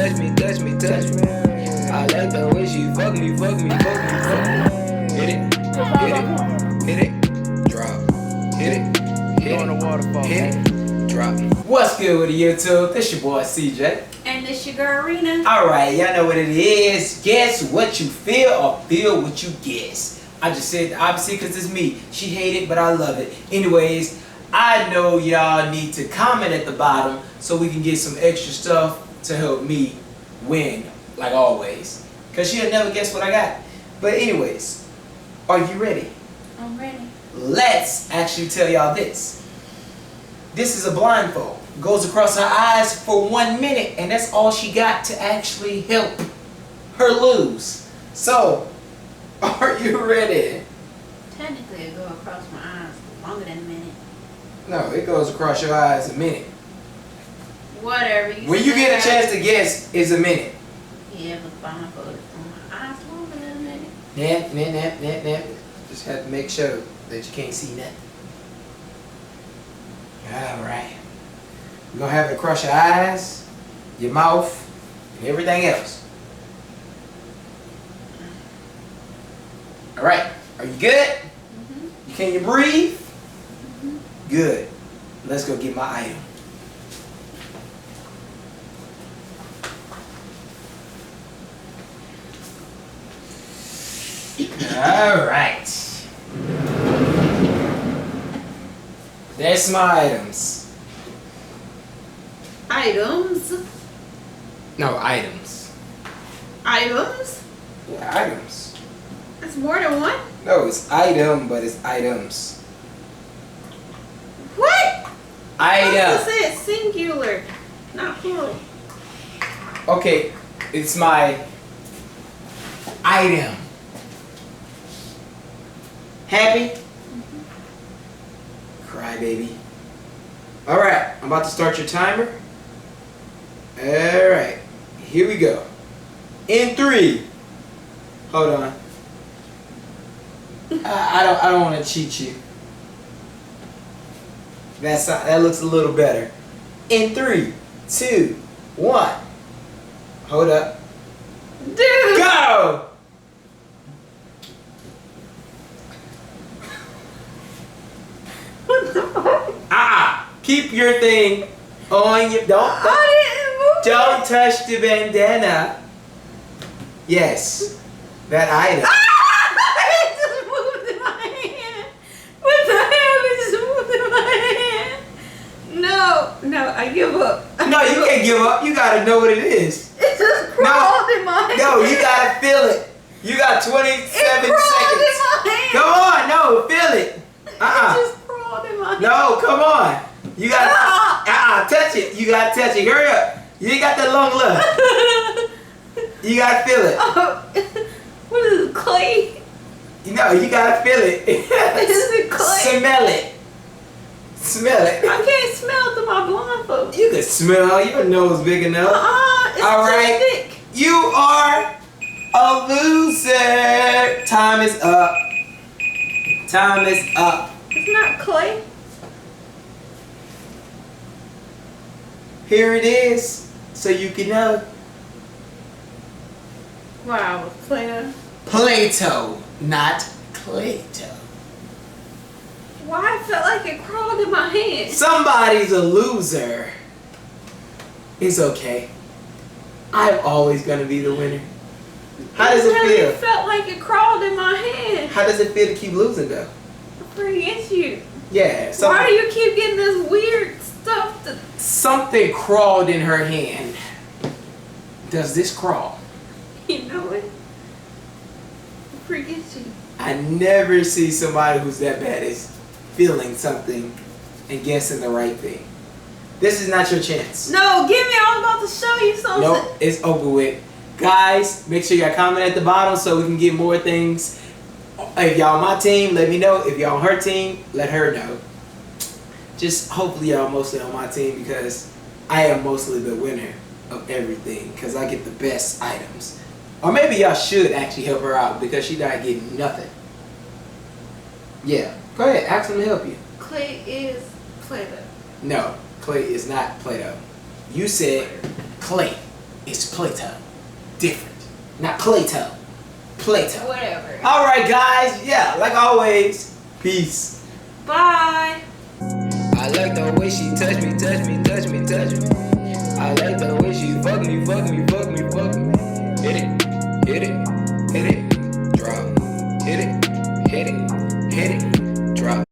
touch me, touch me, touch me. I like the way she fuck me, fuck me, fuck me, fuck me. Hit it, hit it, drop. Hit it, hit it, drop. What's good with the YouTube? This your boy CJ. And this your girl Rina. Alright, y'all know what it is. Guess what you feel or feel what you guess. I just said the opposite because it's me. She hate it, but I love it. Anyways, I know y'all need to comment at the bottom so we can get some extra stuff to help me win, like always. Because she'll never guess what I got. But anyways, are you ready? I'm ready. Let's actually tell y'all this. This is a blindfold. Goes across her eyes for 1 minute, and that's all she got to actually help her lose. So, are you ready? Technically, it go across my eyes longer than a minute. No, it goes across your eyes a minute. Whatever you When you get a chance to guess, it's a minute. Yeah, but blindfolded on my eyes longer than a minute. Nah. Just have to make sure that you can't see nothing. Alright. We're going to have it across your eyes, your mouth, and everything else. Alright. Are you good? Mm-hmm. Can you breathe? Mm-hmm. Good. Let's go get my item. Alright. That's my items. Items? No, items. Items? Yeah, items. That's more than one? No, it's item, but it's items. What? I Item. was say it's singular, not plural. Okay, it's my item. Happy? Cry, baby. Alright, I'm about to start your timer. Alright, here we go. In 3. Hold on. I don't want to cheat you. That looks a little better. In 3, 2, 1. Hold up. Dude! Go! Keep your thing on your. Don't touch the bandana. Yes, that item. It just moved in my hand. What the hell? It just moved in my hand. No, I give up. No, you can't give up. You gotta know what it is. It just crawled in my hand. No, you gotta feel it. You got 27 seconds. In my hand. Come on, no, feel it. It just crawled in my hand. No, come on. You gotta touch it. You gotta touch it. Hurry up. You ain't got that long left. You gotta feel it. What is it, clay? No, you gotta feel it. Is it clay? Smell it. Smell it. I can't smell through my blindfold. You can smell. Your nose big enough. It's all too right. thick. You are a loser. Time is up. Time is up. It's not clay. Here it is, so you can know. Wow, Play-Doh. Play-Doh, not Clay-Doh. Why I felt like it crawled in my hand? Somebody's a loser. It's okay. I'm always gonna be the winner. How does it feel? It felt like it crawled in my hand. How does it feel to keep losing though? Forget you. Yeah. Why do you keep getting this weird stuff? Something crawled in her hand. Does this crawl? You know it. Forget you. I never see somebody who's that bad as feeling something and guessing the right thing. This is not your chance. No, give me. I was about to show you something. Nope, it's over with. Guys, make sure y'all comment at the bottom so we can get more things. If y'all on my team, let me know. If y'all on her team, let her know. Just hopefully y'all mostly on my team because I am mostly the winner of everything because I get the best items. Or maybe y'all should actually help her out because she's not getting nothing. Yeah, go ahead, ask them to help you. Clay is Play-Doh. No, clay is not Play-Doh. You said clay. It's playtime. Different. Not playtime. Playtime. Whatever. Alright guys, yeah, like always, peace. Bye. I like the way she touch me, touch me, touch me, touch me. I like the way she fuck me, fuck me, fuck me, fuck me. Hit it, hit it.